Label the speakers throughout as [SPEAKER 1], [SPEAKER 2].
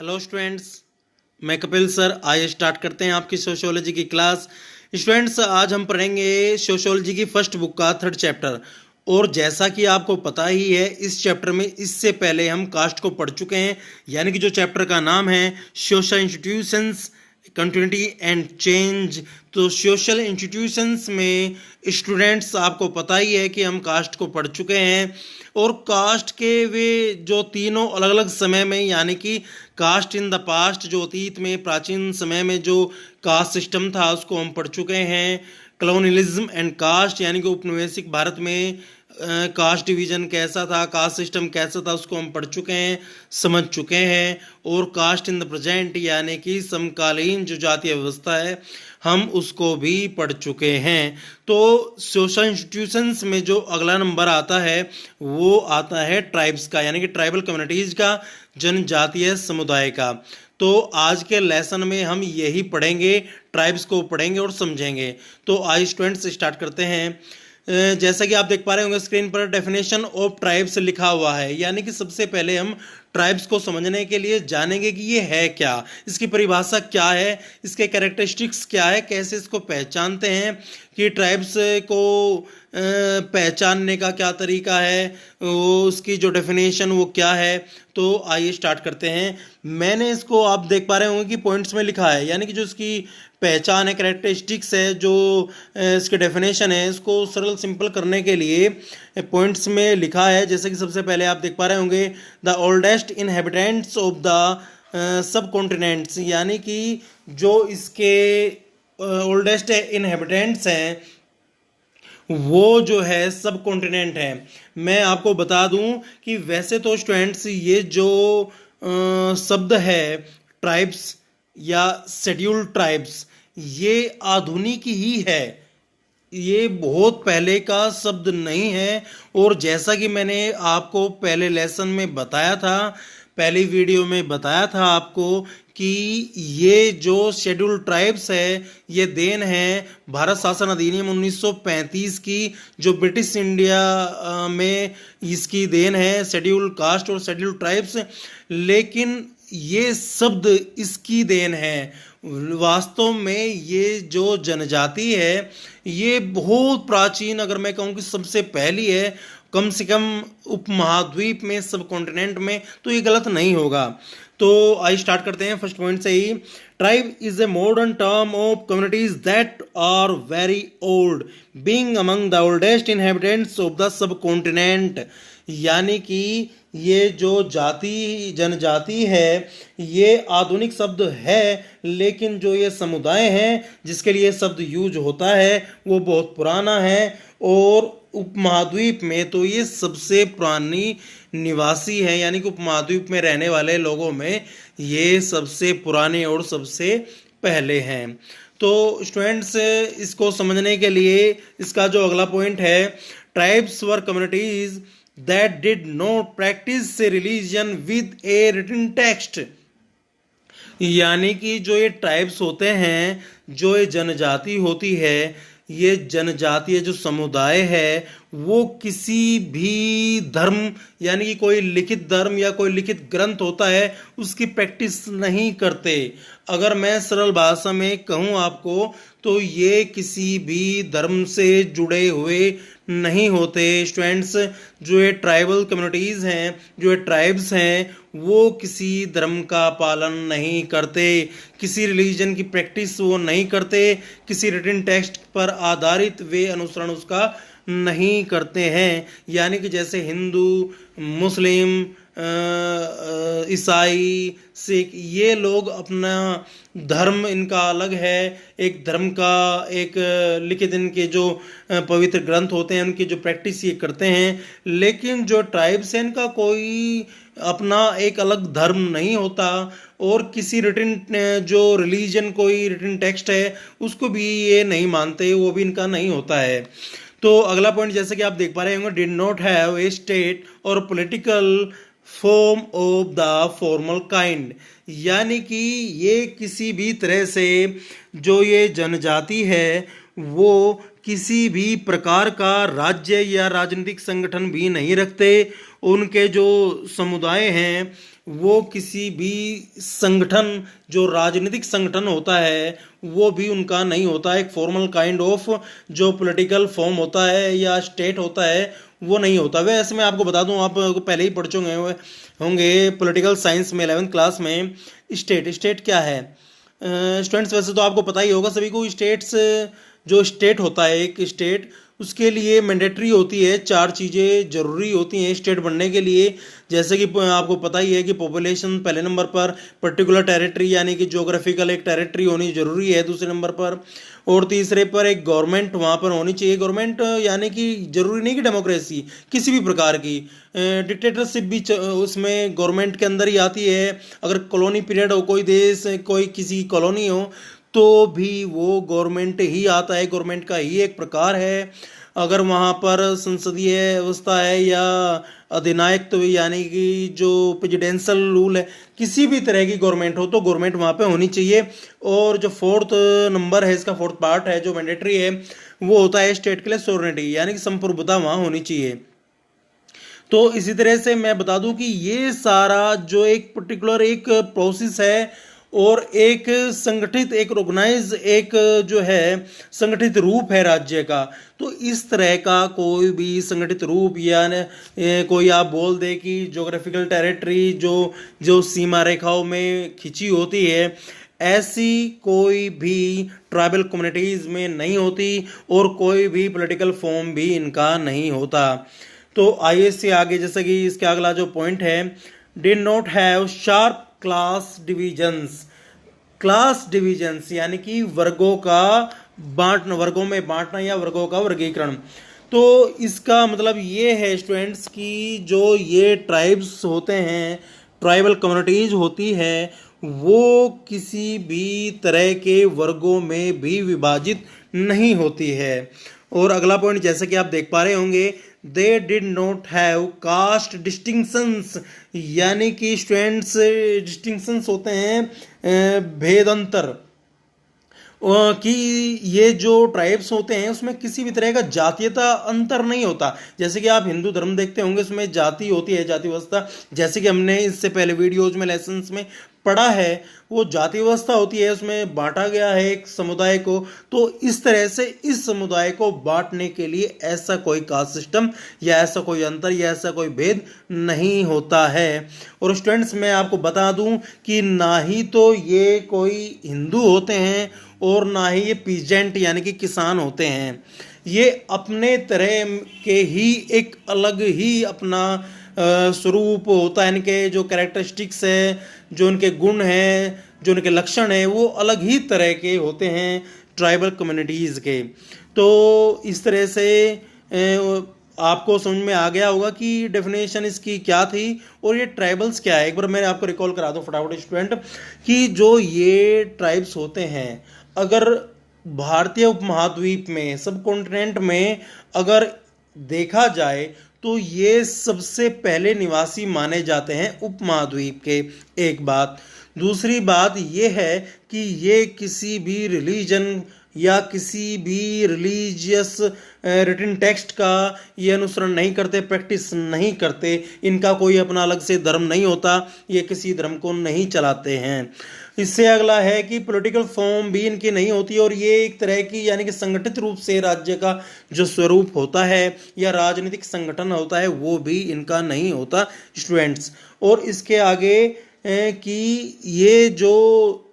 [SPEAKER 1] Hello students, मैं Kapil sir. आइए start करते हैं आपकी सोशियोलॉजी की क्लास। स्टूडेंट्स, आज हम पढ़ेंगे सोशियोलॉजी की फर्स्ट बुक का थर्ड चैप्टर। और जैसा कि आपको पता ही है, इस चैप्टर में इससे पहले हम कास्ट को पढ़ चुके हैं, यानी कि जो चैप्टर का नाम है social institutions continuity and change. तो सोशल इंस्टीट्यूशंस में स्टूडेंट्स आपको पता ही है कि हम कास्ट को पढ़ चुके हैं। और कास्ट के वे जो तीनों अलग अलग समय में, यानी कि कास्ट इन द पास्ट, जो अतीत में प्राचीन समय में जो कास्ट सिस्टम था उसको हम पढ़ चुके हैं। कॉलोनियलिज्म एंड कास्ट, यानी कि उपनिवेशिक भारत में कास्ट डिवीजन कैसा था, कास्ट सिस्टम कैसा था, उसको हम पढ़ चुके हैं, समझ चुके हैं। और कास्ट इन द प्रेजेंट, यानी कि समकालीन जो जातीय व्यवस्था है, हम उसको भी पढ़ चुके हैं। तो सोशल इंस्टीट्यूशंस में जो अगला नंबर आता है वो आता है ट्राइब्स का, यानी कि ट्राइबल कम्युनिटीज़ का, जनजातीय समुदाय का। तो आज के लेसन में हम यही पढ़ेंगे, ट्राइब्स को पढ़ेंगे और समझेंगे। तो आज स्टूडेंट्स स्टार्ट करते हैं। जैसा कि आप देख पा रहे होंगे स्क्रीन पर डेफिनेशन ऑफ ट्राइब्स लिखा हुआ है, यानी कि सबसे पहले हम ट्राइब्स को समझने के लिए जानेंगे कि ये है क्या, इसकी परिभाषा क्या है, इसके कैरेक्टरिस्टिक्स क्या है, कैसे इसको पहचानते हैं, कि ट्राइब्स को पहचानने का क्या तरीका है, वो उसकी जो डेफिनेशन वो क्या है। तो आइए स्टार्ट करते हैं। मैंने इसको आप देख पा रहे होंगे कि पॉइंट्स में लिखा है, यानी कि जो इसकी पहचान है, कैरेक्टरिस्टिक्स है, जो इसके डेफिनेशन है, इसको सरल सिंपल करने के लिए पॉइंट्स में लिखा है। जैसे कि सबसे पहले आप देख पा रहे होंगे the oldest inhabitants of the सब कॉन्टिनेंट्स, यानी कि जो इसके ओल्डेस्ट इनहेबिटेंट्स हैं वो जो है सब कॉन्टिनेंट है। मैं आपको बता दूं कि वैसे तो स्टूडेंट्स ये जो शब्द है ट्राइब्स या शेड्यूल्ड ट्राइब्स, ये आधुनिक ही है, ये बहुत पहले का शब्द नहीं है। और जैसा कि मैंने आपको पहले लेसन में बताया था, पहली वीडियो में बताया था आपको कि ये जो शेड्यूल ट्राइब्स है ये देन है भारत शासन अधिनियम 1935 की, जो ब्रिटिश इंडिया में इसकी देन है, शेड्यूल कास्ट और शेड्यूल ट्राइब्स। लेकिन ये शब्द इसकी देन है। वास्तव में ये जो जनजाति है ये बहुत प्राचीन, अगर मैं कहूँ कि सबसे पहली है, कम से कम उपमहाद्वीप में, सब कॉन्टिनेंट में, तो ये गलत नहीं होगा। तो आइए स्टार्ट करते हैं फर्स्ट पॉइंट से ही। Tribe is a modern term of communities that are very old, being among the oldest inhabitants of the subcontinent, यानी कि ये जो जाति जनजाति है ये आधुनिक शब्द है, लेकिन जो ये समुदाय है जिसके लिए शब्द यूज होता है वो बहुत पुराना है। और उपमहाद्वीप में तो ये सबसे पुरानी निवासी है, यानी कि उपमहाद्वीप में रहने वाले लोगों में ये सबसे पुराने और सबसे पहले हैं। तो स्टूडेंट्स, इसको समझने के लिए इसका जो अगला पॉइंट है, tribes were communities that did not practice a religion with a written text, यानी कि जो ये ट्राइब्स होते हैं, जो ये जनजाति होती है, ये जनजातीय जो समुदाय है वो किसी भी धर्म, यानी कि कोई लिखित धर्म या कोई लिखित ग्रंथ होता है उसकी प्रैक्टिस नहीं करते। अगर मैं सरल भाषा में कहूँ आपको तो ये किसी भी धर्म से जुड़े हुए नहीं होते। स्टूडेंट्स, जो ये ट्राइबल कम्युनिटीज़ हैं, जो ये ट्राइब्स हैं, वो किसी धर्म का पालन नहीं करते, किसी रिलीजन की प्रैक्टिस वो नहीं करते, किसी रिटन टेक्स्ट पर आधारित वे अनुसरण उसका नहीं करते हैं। यानी कि जैसे हिंदू, मुस्लिम, ईसाई, सिख, ये लोग अपना धर्म इनका अलग है, एक धर्म का एक लिखित इनके जो पवित्र ग्रंथ होते हैं उनकी जो प्रैक्टिस ये करते हैं। लेकिन जो ट्राइब्स हैं इनका कोई अपना एक अलग धर्म नहीं होता, और किसी रिटन जो रिलीजन, कोई रिटन टेक्स्ट है उसको भी ये नहीं मानते, वो भी इनका नहीं होता है। तो अगला पॉइंट जैसे कि आप देख पा रहे होंगे, did not have a state और political form of the formal kind, यानी कि ये किसी भी तरह से जो ये जनजाति है वो किसी भी प्रकार का राज्य या राजनीतिक संगठन भी नहीं रखते। उनके जो समुदाय हैं वो किसी भी संगठन, जो राजनीतिक संगठन होता है वो भी उनका नहीं होता। एक फॉर्मल काइंड ऑफ जो पॉलिटिकल फॉर्म होता है या स्टेट होता है वो नहीं होता। वैसे मैं आपको बता दूं, आप पहले ही पढ़ चुके होंगे पॉलिटिकल साइंस में 11th क्लास में। स्टेट क्या है स्टूडेंट्स? वैसे तो आपको पता ही होगा सभी को। स्टेट्स, जो स्टेट होता है एक स्टेट, उसके लिए मैंडेटरी होती है, 4 चीज़ें जरूरी होती हैं स्टेट बनने के लिए। जैसे कि आपको पता ही है कि पॉपुलेशन पहले नंबर पर, पर्टिकुलर टेरिटरी यानी कि ज्योग्राफिकल एक टेरिटरी होनी जरूरी है दूसरे नंबर पर, और तीसरे पर एक गवर्नमेंट वहाँ पर होनी चाहिए। गवर्नमेंट यानी कि जरूरी नहीं कि डेमोक्रेसी, किसी भी प्रकार की डिक्टेटरशिप भी उसमें गवर्नमेंट के अंदर ही आती है। अगर कॉलोनी पीरियड हो, कोई देश, कोई किसी कॉलोनी हो, तो भी वो गवर्नमेंट ही आता है, गवर्नमेंट का ही एक प्रकार है। अगर वहाँ पर संसदीय व्यवस्था है या अधिनायकत्व तो यानी कि जो प्रेसिडेंशियल रूल है, किसी भी तरह की गवर्नमेंट हो तो गवर्नमेंट वहाँ पे होनी चाहिए। और जो 4th नंबर है, इसका 4th पार्ट है जो मैंडेटरी है, वो होता है स्टेट के लिए सॉवरेनिटी, यानी कि संप्रभुता वहाँ होनी चाहिए। तो इसी तरह से मैं बता दूं कि ये सारा जो एक पर्टिकुलर एक प्रोसेस है और एक संगठित, एक ऑर्गेनाइज, एक जो है संगठित रूप है राज्य का। तो इस तरह का कोई भी संगठित रूप या कोई आप बोल दे कि ज्योग्राफिकल टेरिटरी जो जो सीमा रेखाओं में खिंची होती है, ऐसी कोई भी ट्राइबल कम्युनिटीज में नहीं होती और कोई भी पॉलिटिकल फॉर्म भी इनका नहीं होता। तो आइए इससे आगे, जैसे कि इसके अगला जो पॉइंट है, did not have sharp class divisions. Class divisions यानी कि वर्गों का बांटना, वर्गों में बांटना या वर्गों का वर्गीकरण। तो इसका मतलब ये है स्टूडेंट्स कि जो ये ट्राइब्स होते हैं, ट्राइबल कम्युनिटीज होती है, वो किसी भी तरह के वर्गों में भी विभाजित नहीं होती है। और अगला पॉइंट जैसे कि आप देख पा रहे होंगे, they did not have caste distinctions, यानी कि स्टूडेंट्स डिस्टिंक्शंस होते हैं भेद अंतर, कि ये जो ट्राइब्स होते हैं उसमें किसी भी तरह का जातीयता अंतर नहीं होता। जैसे कि आप हिंदू धर्म देखते होंगे, उसमें जाति होती है, जाति व्यवस्था, जैसे कि हमने इससे पहले वीडियोज में, लेसन्स में पढ़ा है, वो जाति व्यवस्था होती है, उसमें बांटा गया है एक समुदाय को। तो इस तरह से इस समुदाय को बांटने के लिए ऐसा कोई कास्ट सिस्टम या ऐसा कोई अंतर या ऐसा कोई भेद नहीं होता है। और स्टूडेंट्स मैं आपको बता दूं कि ना ही तो ये कोई हिंदू होते हैं और ना ही ये पीजेंट यानी कि किसान होते हैं। ये अपने तरह के ही एक अलग ही अपना स्वरूप होता है, इनके जो कैरेक्टरिस्टिक्स है, जो इनके गुण हैं, जो इनके लक्षण हैं, वो अलग ही तरह के होते हैं ट्राइबल कम्युनिटीज़ के। तो इस तरह से आपको समझ में आ गया होगा कि डेफिनेशन इसकी क्या थी और ये ट्राइबल्स क्या है। एक बार मैं आपको रिकॉल करा दूं फटाफट स्टूडेंट, कि जो ये ट्राइब्स होते हैं, अगर भारतीय उपमहाद्वीप में, सब कॉन्टिनेंट में अगर देखा जाए तो ये सबसे पहले निवासी माने जाते हैं उपमहाद्वीप के। एक बात। दूसरी बात ये है कि ये किसी भी रिलीजन या किसी भी रिलीजियस रिटन टेक्स्ट का ये अनुसरण नहीं करते, प्रैक्टिस नहीं करते, इनका कोई अपना अलग से धर्म नहीं होता, ये किसी धर्म को नहीं चलाते हैं। इससे अगला है कि पॉलिटिकल फॉर्म भी इनकी नहीं होती और ये एक तरह की यानी कि संगठित रूप से राज्य का जो स्वरूप होता है या राजनीतिक संगठन होता है वो भी इनका नहीं होता स्टूडेंट्स। और इसके आगे कि ये जो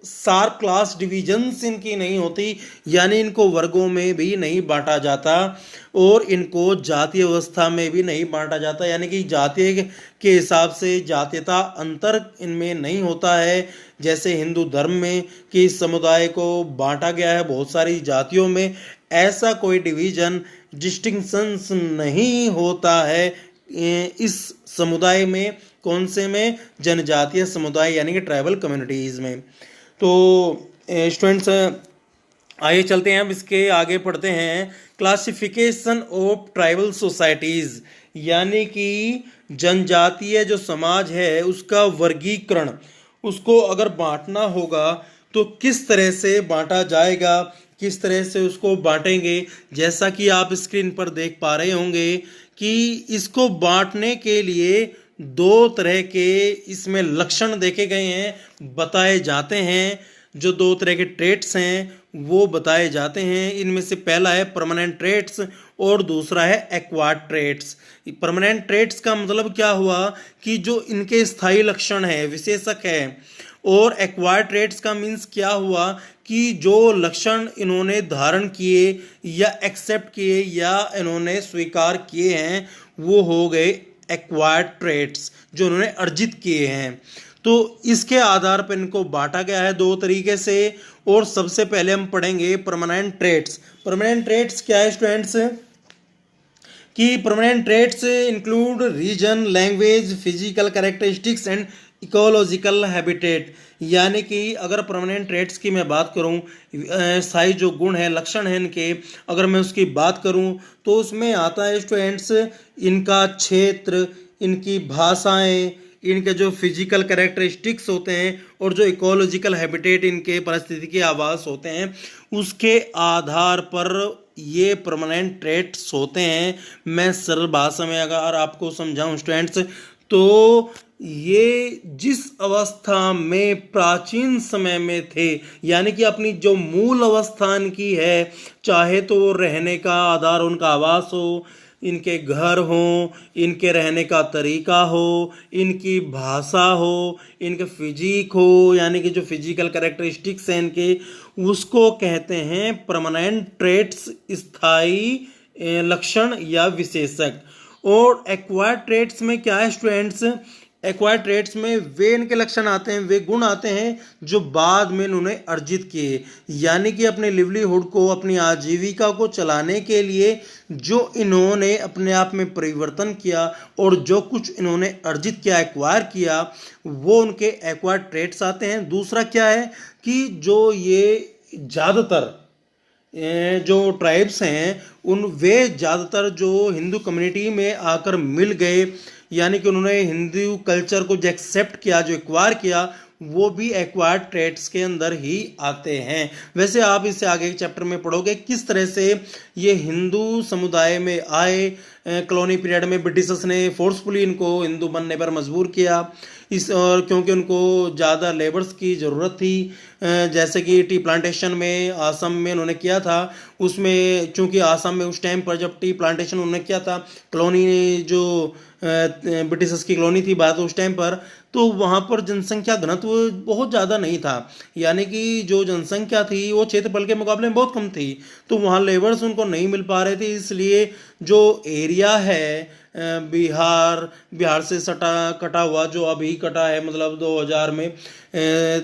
[SPEAKER 1] शार्प क्लास डिविजन्स इनकी नहीं होती, यानी इनको वर्गों में भी नहीं बांटा जाता और इनको जातीय व्यवस्था में भी नहीं बांटा जाता, यानी कि जातीय के हिसाब से जातीयता अंतर इनमें नहीं होता है। जैसे हिंदू धर्म में कि समुदाय को बांटा गया है बहुत सारी जातियों में, ऐसा कोई डिवीजन डिस्टिंक्शंस नहीं होता है इस समुदाय में। कौन से में? जनजातीय समुदाय यानी कि ट्राइबल कम्युनिटीज में। तो स्टूडेंट्स आइए चलते हैं, अब इसके आगे पढ़ते हैं क्लासिफिकेशन ऑफ ट्राइबल सोसाइटीज, यानी कि जनजातीय जो समाज है उसका वर्गीकरण, उसको अगर बांटना होगा तो किस तरह से बांटा जाएगा, किस तरह से उसको बांटेंगे। जैसा कि आप स्क्रीन पर देख पा रहे होंगे कि इसको बांटने के लिए दो तरह के इसमें लक्षण देखे गए हैं, बताए जाते हैं। जो दो तरह के ट्रेट्स हैं वो बताए जाते हैं। इनमें से पहला है परमानेंट ट्रेट्स और दूसरा है एक्वायर्ड ट्रेट्स। परमानेंट ट्रेट्स का मतलब क्या हुआ कि जो इनके स्थायी लक्षण है, विशेषक है। और एक्वायर्ड ट्रेट्स का मीन्स क्या हुआ कि जो लक्षण इन्होंने धारण किए या एक्सेप्ट किए या इन्होंने स्वीकार किए हैं वो हो गए एक्वायर्ड ट्रेट्स, जो उन्होंने अर्जित किए हैं। तो इसके आधार पर इनको बांटा गया है दो तरीके से। और सबसे पहले हम पढ़ेंगे परमानेंट ट्रेट्स। परमानेंट ट्रेट्स क्या है स्टूडेंट्स कि permanent traits include region, language, physical characteristics and ecological habitat. यानी कि अगर परमानेंट ट्रेट्स की मैं बात करूं, स्थायी जो गुण है, लक्षण है इनके, अगर मैं उसकी बात करूं तो उसमें आता है स्टूडेंट्स इनका क्षेत्र, इनकी भाषाएं, इनके जो फिजिकल कैरेक्टरिस्टिक्स होते हैं और जो इकोलॉजिकल हैबिटेट, इनके पारिस्थितिकी आवास होते हैं, उसके आधार पर ये परमानेंट ट्रेट्स होते हैं। मैं सरल भाषा में अगर आपको समझाऊं स्टूडेंट्स, तो ये जिस अवस्था में प्राचीन समय में थे, यानी कि अपनी जो मूल अवस्था इनकी है, चाहे तो रहने का आधार उनका आवास हो, इनके घर हो, इनके रहने का तरीका हो, इनकी भाषा हो, इनके फिजिक हो, यानी कि जो फिजिकल कैरेक्टरिस्टिक्स हैं इनके, उसको कहते हैं परमानेंट ट्रेट्स, स्थायी लक्षण या विशेषक। और एक्वायर्ड ट्रेट्स में क्या है स्टूडेंट्स, एक्वायर्ड ट्रेट्स में वे इनके लक्षण आते हैं, वे गुण आते हैं जो बाद में इन्होंने अर्जित किए। यानी कि अपने लिवलीहुड को, अपनी आजीविका को चलाने के लिए जो इन्होंने अपने आप में परिवर्तन किया और जो कुछ इन्होंने अर्जित किया, एक्वायर किया, वो उनके एक्वायर्ड ट्रेट्स आते हैं। दूसरा क्या है कि जो ये ज़्यादातर जो ट्राइब्स हैं वे ज़्यादातर जो हिंदू कम्युनिटी में आकर मिल गए, यानी कि उन्होंने हिंदू कल्चर को जो एक्सेप्ट किया, जो एक्वायर किया, वो भी एक्वायर्ड ट्रेट्स के अंदर ही आते हैं। वैसे आप इससे आगे के चैप्टर में पढ़ोगे किस तरह से ये हिंदू समुदाय में आए। कॉलोनी पीरियड में ब्रिटिशर्स ने फोर्सफुली इनको हिंदू बनने पर मजबूर किया, इस और क्योंकि उनको ज़्यादा लेबर्स की ज़रूरत थी। जैसे कि टी प्लांटेशन में आसाम में उन्होंने किया था, उसमें चूंकि आसाम में उस टाइम पर जब टी प्लांटेशन उन्होंने किया था, कॉलोनी जो ब्रिटिशर्स की कॉलोनी थी बात उस टाइम पर, तो वहाँ पर जनसंख्या घनत्व बहुत ज़्यादा नहीं था। यानी कि जो जनसंख्या थी वो क्षेत्रफल के मुकाबले में बहुत कम थी, तो वहाँ लेबर्स उनको नहीं मिल पा रहे थे। इसलिए जो एरिया है बिहार से कटा हुआ, जो अभी कटा है मतलब 2000 में,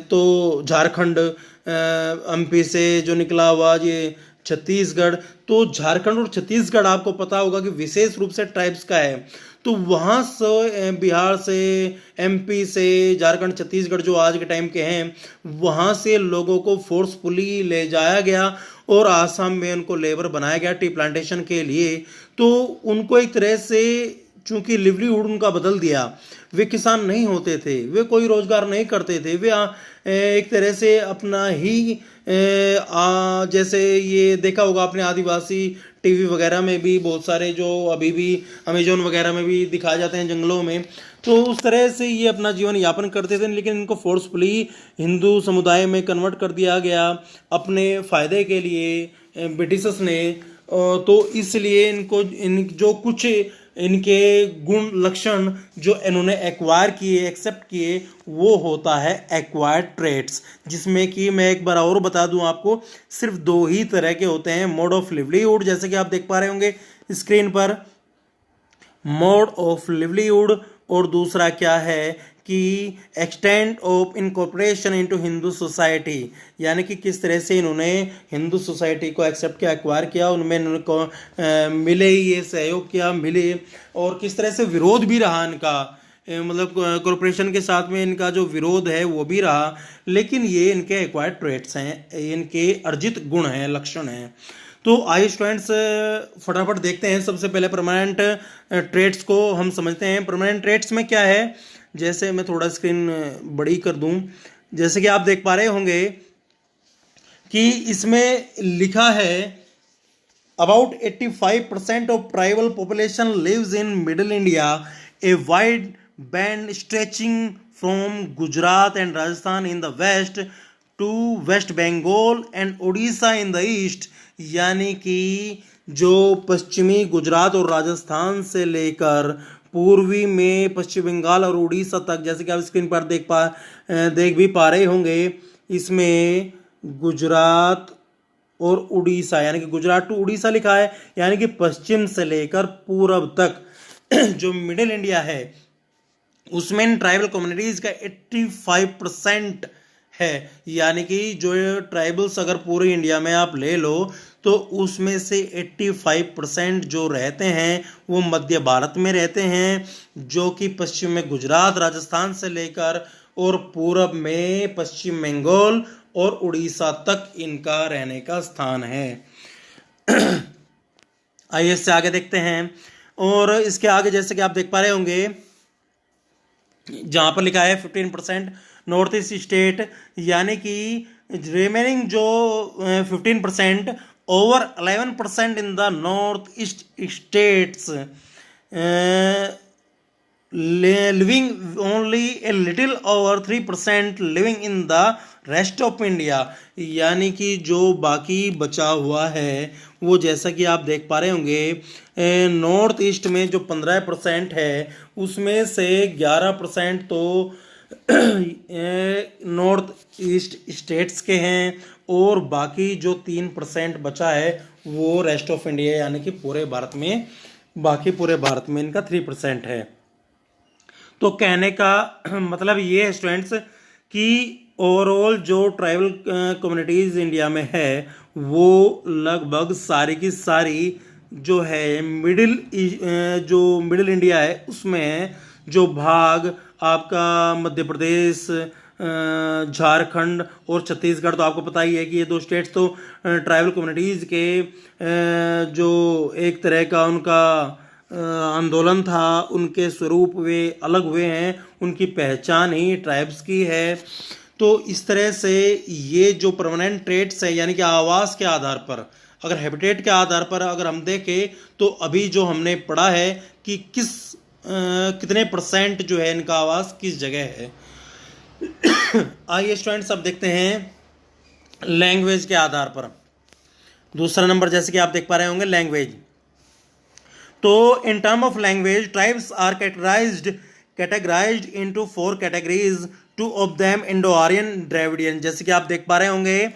[SPEAKER 1] तो झारखंड, एमपी से जो निकला हुआ ये छत्तीसगढ़, तो झारखंड और छत्तीसगढ़ आपको पता होगा कि विशेष रूप से ट्राइब्स का है। तो वहाँ से बिहार से, एमपी से, झारखंड, छत्तीसगढ़ जो आज के टाइम के हैं, वहाँ से लोगों को फोर्सफुली ले जाया गया और आसाम में उनको लेबर बनाया गया टी प्लांटेशन के लिए। तो उनको एक तरह से चूंकि लिवलीहुड उनका बदल दिया, वे किसान नहीं होते थे, वे कोई रोजगार नहीं करते थे, वे एक तरह से अपना ही जैसे ये देखा होगा आपने आदिवासी टीवी वगैरह में भी बहुत सारे जो अभी भी अमेजोन वगैरह में भी दिखाए जाते हैं जंगलों में, तो उस तरह से ये अपना जीवन यापन करते थे। लेकिन इनको फोर्सफुली हिंदू समुदाय में कन्वर्ट कर दिया गया अपने फ़ायदे के लिए ब्रिटिशर्स ने। तो इसलिए इनको जो कुछ इनके गुण लक्षण जो इन्होंने एक्वायर किए, एक्सेप्ट किए, वो होता है एक्वायर्ड ट्रेट्स, जिसमें कि मैं एक बार और बता दूं आपको, सिर्फ दो ही तरह के होते हैं। मोड ऑफ लिवलीहुड, जैसे कि आप देख पा रहे होंगे स्क्रीन पर, मोड ऑफ लिवलीहुड, और दूसरा क्या है कि extent of incorporation into Hindu society, यानी कि किस तरह से इन्होंने हिंदू सोसाइटी को एक्सेप्ट किया, एक्वायर किया, उनमें इनको मिले, ये सहयोग किया, मिले, और किस तरह से विरोध भी रहा इनका, मतलब कॉरपोरेशन के साथ में इनका जो विरोध है वो भी रहा। लेकिन ये इनके एक्वायर्ड ट्रेट्स हैं, इनके अर्जित गुण हैं, लक्षण हैं। तो आइए स्टूडेंट्स फटाफट देखते हैं। सबसे पहले परमानेंट ट्रेट्स को हम समझते हैं। परमानेंट ट्रेट्स में क्या है, जैसे मैं थोड़ा स्क्रीन बड़ी कर दूं, जैसे कि आप देख पा रहे होंगे कि इसमें लिखा है about 85% of tribal population lives in middle India, a wide band stretching from Gujarat and Rajasthan in the west to West Bengal and Odisha in the east. यानी कि जो पश्चिमी गुजरात और राजस्थान से लेकर पूर्वी में पश्चिम बंगाल और उड़ीसा तक, जैसे कि आप स्क्रीन पर देख भी पा रहे होंगे, इसमें गुजरात और उड़ीसा यानी कि गुजरात टू उड़ीसा लिखा है, यानी कि पश्चिम से लेकर पूर्व तक जो मिडिल इंडिया है उसमें इन ट्राइबल कम्युनिटीज का 85% है। यानी कि जो ट्राइबल्स अगर पूरे इंडिया में आप ले लो तो उसमें से 85% जो रहते हैं वो मध्य भारत में रहते हैं, जो कि पश्चिम में गुजरात राजस्थान से लेकर और पूरब में पश्चिम बंगाल और उड़ीसा तक इनका रहने का स्थान है। आइए इससे आगे देखते हैं। और इसके आगे जैसे कि आप देख पा रहे होंगे जहां पर लिखा है 15% नॉर्थ ईस्ट स्टेट, यानी कि रिमेनिंग जो 15% over 11% in the north east states living only a little over 3% living in the rest of India. यानी कि जो बाकी बचा हुआ है वो जैसा कि आप देख पा रहे होंगे नॉर्थ ईस्ट में जो 15% है उसमें से 11% तो नॉर्थ ईस्ट स्टेट्स के हैं और बाकी जो 3% बचा है वो रेस्ट ऑफ इंडिया यानी कि पूरे भारत में, बाकी पूरे भारत में इनका 3% है। तो कहने का मतलब ये है स्टूडेंट्स कि ओवरऑल जो ट्राइबल कम्युनिटीज़ इंडिया में है वो लगभग सारी की सारी जो है जो मिडिल इंडिया है उसमें जो भाग आपका मध्य प्रदेश, झारखंड और छत्तीसगढ़, तो आपको पता ही है कि ये दो स्टेट्स तो ट्राइबल कम्युनिटीज़ के जो एक तरह का उनका आंदोलन था उनके स्वरूप वे अलग हुए हैं, उनकी पहचान ही ट्राइब्स की है। तो इस तरह से ये जो परमानेंट ट्रेट्स है यानी कि आवास के आधार पर, अगर हैबिटेट के आधार पर अगर हम देखें तो अभी जो हमने पढ़ा है कि कितने % जो है इनका आवास किस जगह है। आइए स्टूडेंट्स अब देखते हैं लैंग्वेज के आधार पर। दूसरा नंबर जैसे कि आप देख पा रहे होंगे लैंग्वेज। तो in term of language tribes are categorised into 4 categories, 2 of them Indo Aryan, Dravidian. जैसे कि आप देख पा रहे होंगे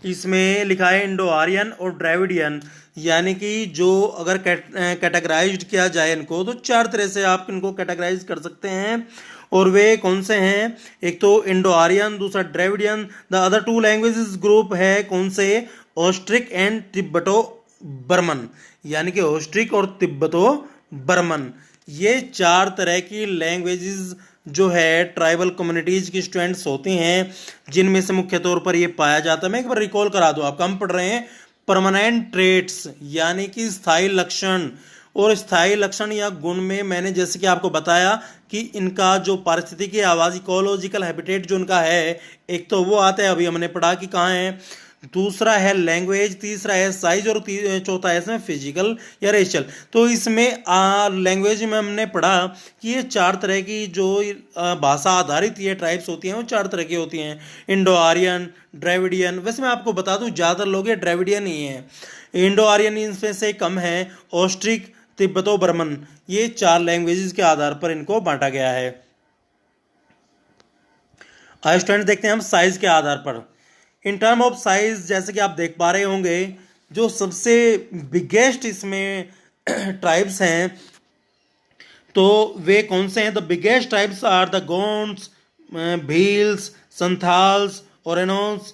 [SPEAKER 1] इसमें लिखा है इंडो आर्यन और द्रविडियन, यानी कि जो अगर कैटेगराइज्ड किया जाए इनको तो 4 तरह से आप इनको कैटेगराइज कर सकते हैं। और वे कौन से हैं? एक तो इंडो आर्यन, दूसरा Dravidian. The other 2 languages group है कौन से? ऑस्ट्रिक एंड तिब्बतो बर्मन, यानी कि ऑस्ट्रिक और तिब्बतो बर्मन। ये 4 तरह की लैंग्वेजेस जो है ट्राइबल कम्युनिटीज की स्टूडेंट्स होती हैं, जिनमें से मुख्य तौर पर ये पाया जाता है। मैं एक बार रिकॉल करा दूं, आपका हम पढ़ रहे हैं परमानेंट ट्रेट्स यानी कि स्थायी लक्षण। और स्थायी लक्षण या गुण में मैंने जैसे कि आपको बताया कि इनका जो पारिस्थितिकी आवास इकोलॉजिकल हैबिटेट जो उनका है, एक तो वो आता है अभी हमने पढ़ा कि कहाँ है, दूसरा है लैंग्वेज, तीसरा है साइज और चौथा है इसमें फिजिकल या रेशियल। तो इसमें लैंग्वेज में हमने पढ़ा कि ये 4 तरह की जो भाषा आधारित ये ट्राइब्स होती हैं वो 4 तरह की होती हैं, इंडो आर्यन, द्रविडियन। वैसे मैं आपको बता दूं ज़्यादातर लोग ये द्रविडियन ही हैं, इंडो आर्यन इनमें से कम है, ऑस्ट्रिक, तिब्बतो बर्मन, ये 4 लैंग्वेजेस के आधार पर इनको बांटा गया है। आइए स्टूडेंट देखते हैं हम साइज के आधार पर। इन टर्म ऑफ साइज जैसे कि आप देख पा रहे होंगे जो सबसे बिगेस्ट इसमें ट्राइब्स हैं तो वे कौन से हैं? The biggest tribes are the Gonds, Bhils, Santhals, Oraons,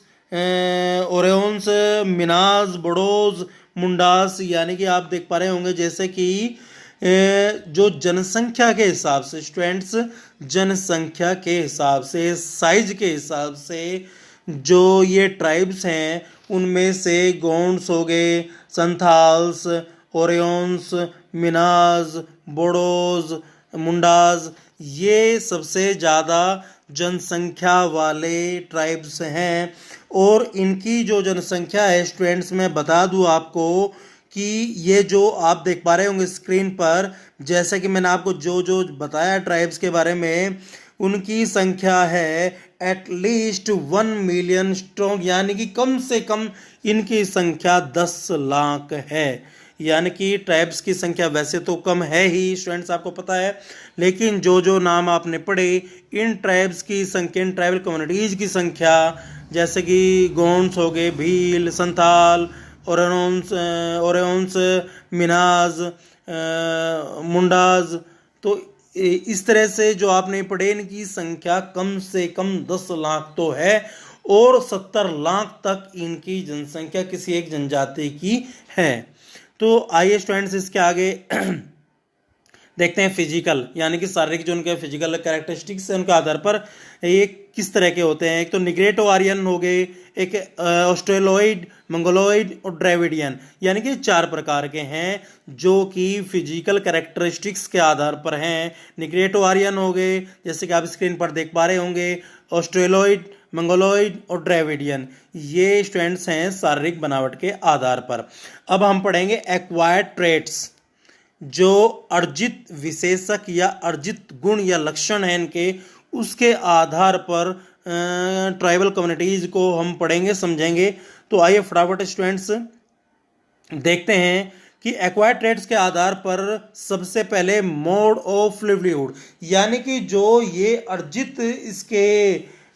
[SPEAKER 1] Minas, Bodos, Mundas. यानी कि आप देख पा रहे होंगे जैसे कि जो जनसंख्या के हिसाब से स्टूडेंट्स, जनसंख्या के हिसाब से, साइज के हिसाब से जो ये ट्राइब्स हैं उनमें से गोंड्स हो गए, संथाल्स, ओरियंस, मिनाज, बोडोज, मुंडाज, ये सबसे ज़्यादा जनसंख्या वाले ट्राइब्स हैं। और इनकी जो जनसंख्या है स्टूडेंट्स, मैं बता दूं आपको कि ये जो आप देख पा रहे होंगे स्क्रीन पर, जैसे कि मैंने आपको जो जो बताया ट्राइब्स के बारे में, उनकी संख्या है एटलीस्ट 1 मिलियन स्ट्रॉन्ग, यानी कि कम से कम इनकी संख्या 10 लाख है। यानी कि ट्राइब्स की संख्या वैसे तो कम है ही स्टूडेंट्स, आपको पता है, लेकिन जो जो नाम आपने पढ़े, इन ट्राइब्स की संख्या, इन ट्राइबल कम्युनिटीज़ की संख्या, जैसे कि गोंड्स हो गए, भील, संथाल, ओरेंस, मिनाज, मुंडाज, तो इस तरह से जो आपने पढ़े, इनकी संख्या कम से कम 10 लाख तो है, और 70 लाख तक इनकी जनसंख्या किसी एक जनजाति की है। तो आइए स्टूडेंट्स इसके आगे देखते हैं फिजिकल, यानी कि शारीरिक जो उनके फिजिकल कैरेक्टरिस्टिक्स है उनके आधार पर ये किस तरह के होते हैं। एक तो निग्रेटो आर्यन हो गए, एक ऑस्ट्रेलोइड, मंगोलॉइड और ड्राविडियन, यानी कि 4 प्रकार के हैं जो कि फिजिकल कैरेक्टरिस्टिक्स के आधार पर हैं। निग्रेटो आर्यन हो गए, जैसे कि आप स्क्रीन पर देख पा रहे होंगे, ऑस्ट्रेलोइड, मंगोलॉइड और ड्राविडियन, ये स्टूडेंट्स हैं शारीरिक बनावट के आधार पर। अब हम पढ़ेंगे एक्वायर्ड ट्रेट्स, जो अर्जित विशेषक या अर्जित गुण या लक्षण हैं इनके, उसके आधार पर ट्राइबल कम्युनिटीज को हम पढ़ेंगे, समझेंगे। तो आइए फटाफट स्टूडेंट्स देखते हैं कि एक्वायर्ड ट्रेट्स के आधार पर सबसे पहले मोड ऑफ लिवलीहुड, यानी कि जो ये अर्जित इसके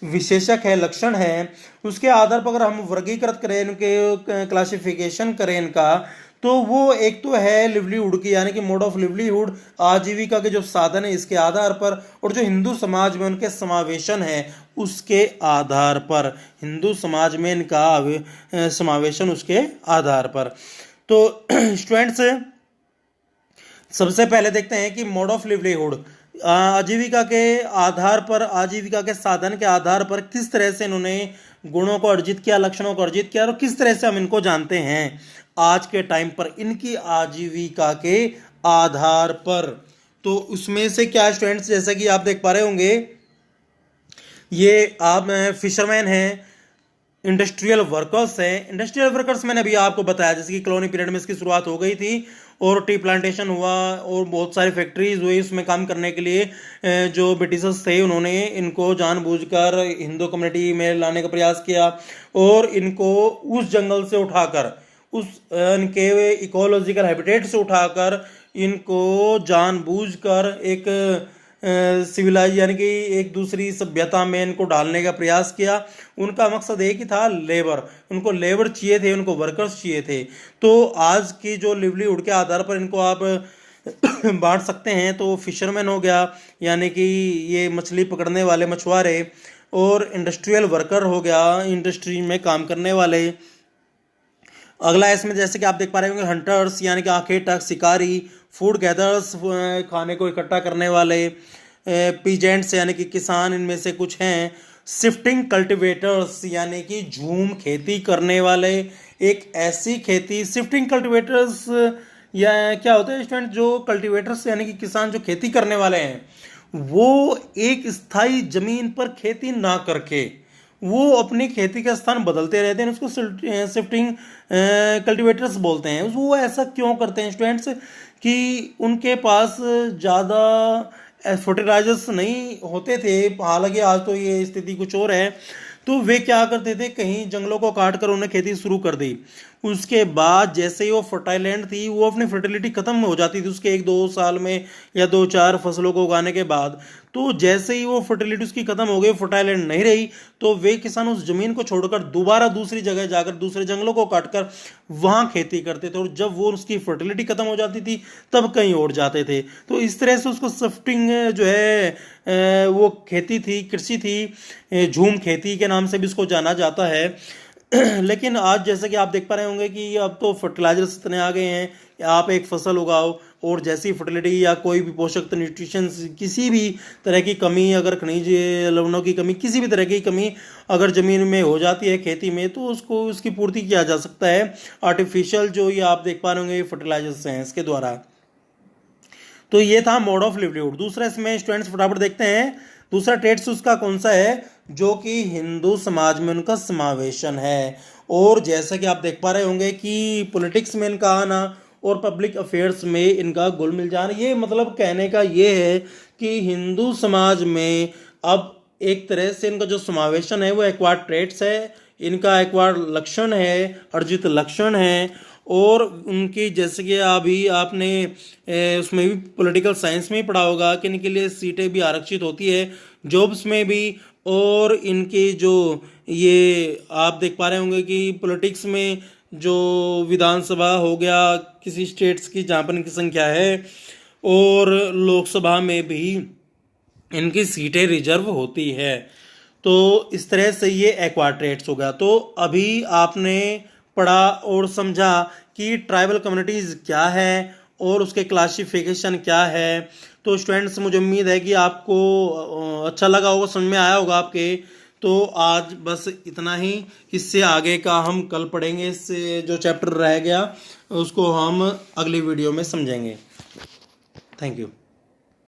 [SPEAKER 1] विशेषक है, लक्षण है, उसके आधार पर अगर हम वर्गीकृत करें, इनके क्लासिफिकेशन करें इनका, तो वो एक तो है लिवलीहुड की, यानी कि मोड ऑफ लिवलीहुड, आजीविका के जो साधन है इसके आधार पर, और जो हिंदू समाज में उनके समावेशन है उसके आधार पर, हिंदू समाज में इनका समावेशन उसके आधार पर। तो स्टूडेंट्स सबसे पहले देखते हैं कि मोड ऑफ लिवलीहुड, आजीविका के आधार पर, आजीविका के साधन के आधार पर किस तरह से इन्होंने गुणों को अर्जित किया, लक्षणों को अर्जित किया, और किस तरह से हम इनको जानते हैं आज के टाइम पर इनकी आजीविका के आधार पर। तो उसमें से क्या स्टूडेंट्स, जैसे कि आप देख पा रहे होंगे, ये आप फिशरमैन हैं, इंडस्ट्रियल वर्कर्स हैं। इंडस्ट्रियल वर्कर्स मैंने अभी आपको बताया, जैसे कि कॉलोनी पीरियड में इसकी शुरुआत हो गई थी और टी प्लांटेशन हुआ और बहुत सारी फैक्ट्रीज हुई, उसमें काम करने के लिए जो ब्रिटिशर्स थे उन्होंने इनको जानबूझकर हिंदू कम्युनिटी में लाने का प्रयास किया, और इनको उस जंगल से उठाकर, उस इनके इकोलॉजिकल हैबिटेट से उठाकर, इनको जानबूझकर एक सिविलाइज, यानी कि एक दूसरी सभ्यता में इनको डालने का प्रयास किया। उनका मकसद एक ही था, लेबर, उनको लेबर चाहिए थे, उनको वर्कर्स चाहिए थे। तो आज की जो लिवलीहुड के आधार पर इनको आप बांट सकते हैं, तो फिशरमैन हो गया, यानी कि ये मछली पकड़ने वाले मछुआरे, और इंडस्ट्रियल वर्कर हो गया, इंडस्ट्री में काम करने वाले। अगला इसमें जैसे कि आप देख पा रहे होंगे हंटर्स, यानी कि आखेटक, शिकारी, फूड गैदर्स, खाने को इकट्ठा करने वाले, पीजेंट्स यानी कि किसान इनमें से कुछ हैं, शिफ्टिंग कल्टीवेटर्स यानी कि झूम खेती करने वाले। एक ऐसी खेती, शिफ्टिंग कल्टीवेटर्स या क्या होता है स्टूडेंट, जो कल्टीवेटर्स यानी कि किसान जो खेती करने वाले हैं, वो एक स्थायी जमीन पर खेती ना करके वो अपनी खेती का स्थान बदलते रहते हैं, उसको शिफ्टिंग कल्टीवेटर्स बोलते हैं। वो ऐसा क्यों करते हैं स्टूडेंट्स, कि उनके पास ज़्यादा फर्टिलाइजर्स नहीं होते थे, हालांकि आज तो ये स्थिति कुछ और है। तो वे क्या करते थे, कहीं जंगलों को काट कर उन्हें खेती शुरू कर दी, उसके बाद जैसे ही वो फर्टाइल लैंड थी, वो अपनी फर्टिलिटी खत्म हो जाती थी उसके 1-2 साल में या 2-4 फसलों को उगाने के बाद। तो जैसे ही वो फर्टिलिटी उसकी खत्म हो गई, फर्टाइल लैंड नहीं रही, तो वे किसान उस जमीन को छोड़कर दोबारा दूसरी जगह जाकर दूसरे जंगलों को काटकर वहां खेती करते थे, और जब वो उसकी फर्टिलिटी खत्म हो जाती थी तब कहीं और जाते थे। तो इस तरह से उसको शिफ्टिंग जो है वो खेती थी, कृषि थी, झूम खेती के नाम से भी इसको जाना जाता है। लेकिन आज जैसे कि आप देख पा रहे होंगे कि अब तो फर्टिलाइजर्स इतने आ गए हैं, आप एक फसल उगाओ और जैसी फर्टिलिटी या कोई भी पोषक न्यूट्रिशन, किसी भी तरह की कमी, अगर खनिज लवणों की कमी, किसी भी तरह की कमी अगर ज़मीन में हो जाती है खेती में, तो उसको उसकी पूर्ति किया जा सकता है आर्टिफिशियल, जो ये आप देख पा रहे होंगे फर्टिलाइजर्स हैं इसके द्वारा। तो ये था मोड ऑफ लिवलीहुड। दूसरा इसमें स्टूडेंट्स फटाफट देखते हैं दूसरा ट्रेड्स उसका कौन सा है, जो कि हिंदू समाज में उनका समावेशन है। और जैसा कि आप देख पा रहे होंगे कि पॉलिटिक्स में इनका आना और पब्लिक अफेयर्स में इनका घुल मिल जाना, ये मतलब कहने का ये है कि हिंदू समाज में अब एक तरह से इनका जो समावेशन है वो एक्वायर्ड ट्रेट्स है, इनका एक्वायर्ड लक्षण है, अर्जित लक्षण है। और उनकी जैसे कि अभी आपने उसमें भी पॉलिटिकल साइंस में ही पढ़ा होगा कि इनके लिए सीटें भी आरक्षित होती है जॉब्स में भी। और इनके जो ये आप देख पा रहे होंगे कि पॉलिटिक्स में जो विधानसभा हो गया किसी स्टेट्स की जहाँ पर इनकी संख्या है, और लोकसभा में भी इनकी सीटें रिजर्व होती है। तो इस तरह से ये एक्वायर्ड ट्रेट्स हो गया। तो अभी आपने पढ़ा और समझा कि ट्राइबल कम्युनिटीज़ क्या है और उसके क्लासिफिकेशन क्या है। तो स्टूडेंट्स, मुझे उम्मीद है कि आपको अच्छा लगा होगा, समझ में आया होगा आपके। तो आज बस इतना ही, इससे आगे का हम कल पढ़ेंगे। इससे जो चैप्टर रह गया उसको हम अगली वीडियो में समझेंगे। Thank you.